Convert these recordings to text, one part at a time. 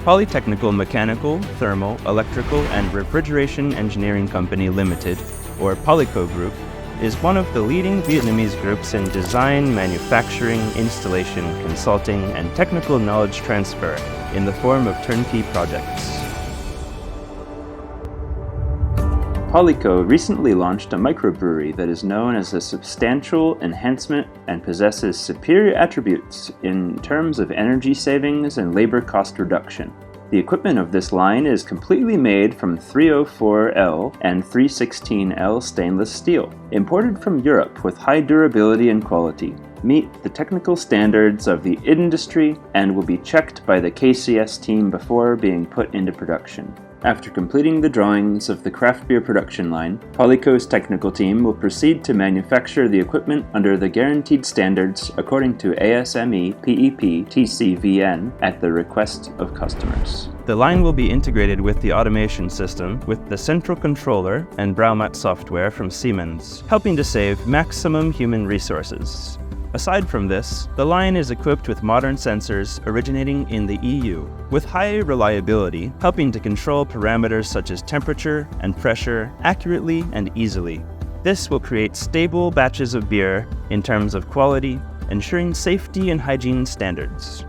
Polytechnical Mechanical, Thermal, Electrical, and Refrigeration Engineering Company Limited, or Polyco Group, is one of the leading Vietnamese groups in design, manufacturing, installation, consulting, and technical knowledge transfer in the form of turnkey projects. Polyco recently launched a microbrewery that is known as a substantial enhancement and possesses superior attributes in terms of energy savings and labor cost reduction. The equipment of this line is completely made from 304L and 316L stainless steel, imported from Europe with high durability and quality, meet the technical standards of the industry, and will be checked by the KCS team before being put into production. After completing the drawings of the craft beer production line, Polyco's technical team will proceed to manufacture the equipment under the guaranteed standards according to ASME PEP TCVN at the request of customers. The line will be integrated with the automation system with the central controller and Braumat software from Siemens, helping to save maximum human resources. Aside from this, the line is equipped with modern sensors originating in the EU, with high reliability, helping to control parameters such as temperature and pressure accurately and easily. This will create stable batches of beer in terms of quality, ensuring safety and hygiene standards.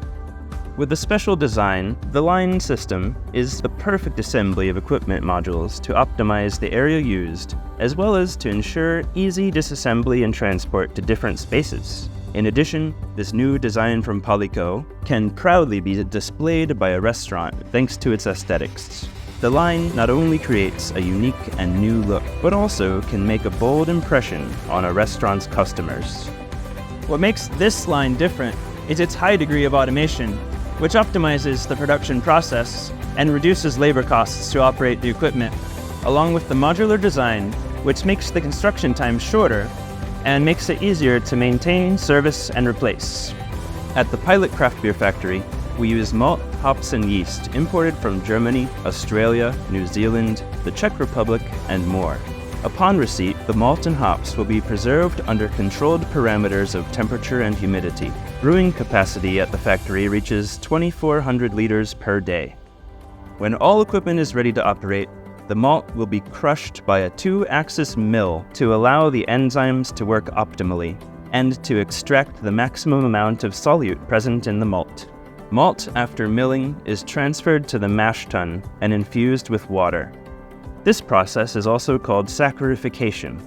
With the special design, the line system is the perfect assembly of equipment modules to optimize the area used, as well as to ensure easy disassembly and transport to different spaces. In addition, this new design from Polyco can proudly be displayed by a restaurant thanks to its aesthetics. The line not only creates a unique and new look, but also can make a bold impression on a restaurant's customers. What makes this line different is its high degree of automation, which optimizes the production process and reduces labor costs to operate the equipment, along with the modular design, which makes the construction time shorter and makes it easier to maintain, service, and replace. At the pilot craft beer factory, we use malt, hops, and yeast imported from Germany, Australia, New Zealand, the Czech Republic, and more. Upon receipt, the malt and hops will be preserved under controlled parameters of temperature and humidity. Brewing capacity at the factory reaches 2,400 liters per day. When all equipment is ready to operate, the malt will be crushed by a 2-axis mill to allow the enzymes to work optimally and to extract the maximum amount of solute present in the malt. Malt, after milling, is transferred to the mash tun and infused with water. This process is also called saccharification.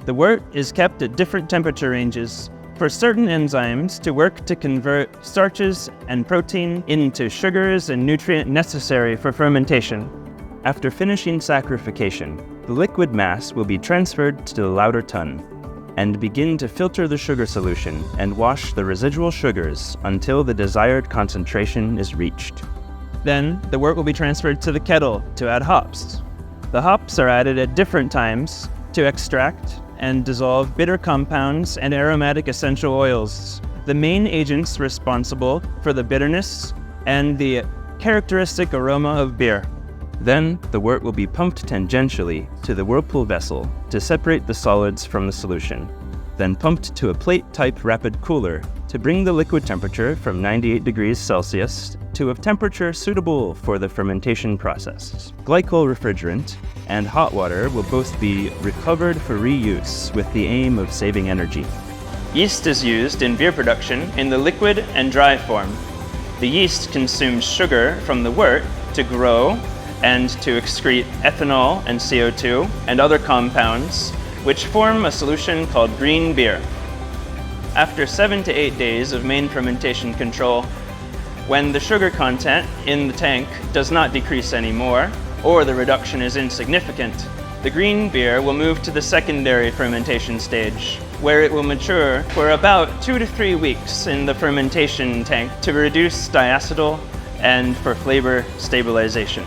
The wort is kept at different temperature ranges for certain enzymes to work to convert starches and protein into sugars and nutrient necessary for fermentation. After finishing saccharification, the liquid mass will be transferred to the lauter tun and begin to filter the sugar solution and wash the residual sugars until the desired concentration is reached. Then, the wort will be transferred to the kettle to add hops. The hops are added at different times to extract and dissolve bitter compounds and aromatic essential oils, the main agents responsible for the bitterness and the characteristic aroma of beer. Then, the wort will be pumped tangentially to the whirlpool vessel to separate the solids from the solution, then pumped to a plate-type rapid cooler to bring the liquid temperature from 98 degrees Celsius to a temperature suitable for the fermentation process. Glycol refrigerant and hot water will both be recovered for reuse with the aim of saving energy. Yeast is used in beer production in the liquid and dry form. The yeast consumes sugar from the wort to grow and to excrete ethanol and CO2 and other compounds, which form a solution called green beer. After 7 to 8 days of main fermentation control, when the sugar content in the tank does not decrease anymore, or the reduction is insignificant, the green beer will move to the secondary fermentation stage, where it will mature for about 2 to 3 weeks in the fermentation tank to reduce diacetyl and for flavor stabilization.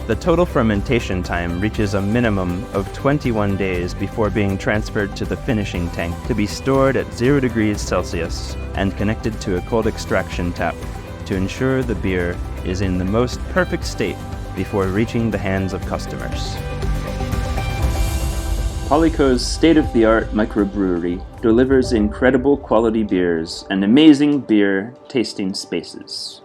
The total fermentation time reaches a minimum of 21 days before being transferred to the finishing tank to be stored at 0 degrees Celsius and connected to a cold extraction tap to ensure the beer is in the most perfect state before reaching the hands of customers. Polyco's state-of-the-art microbrewery delivers incredible quality beers and amazing beer tasting spaces.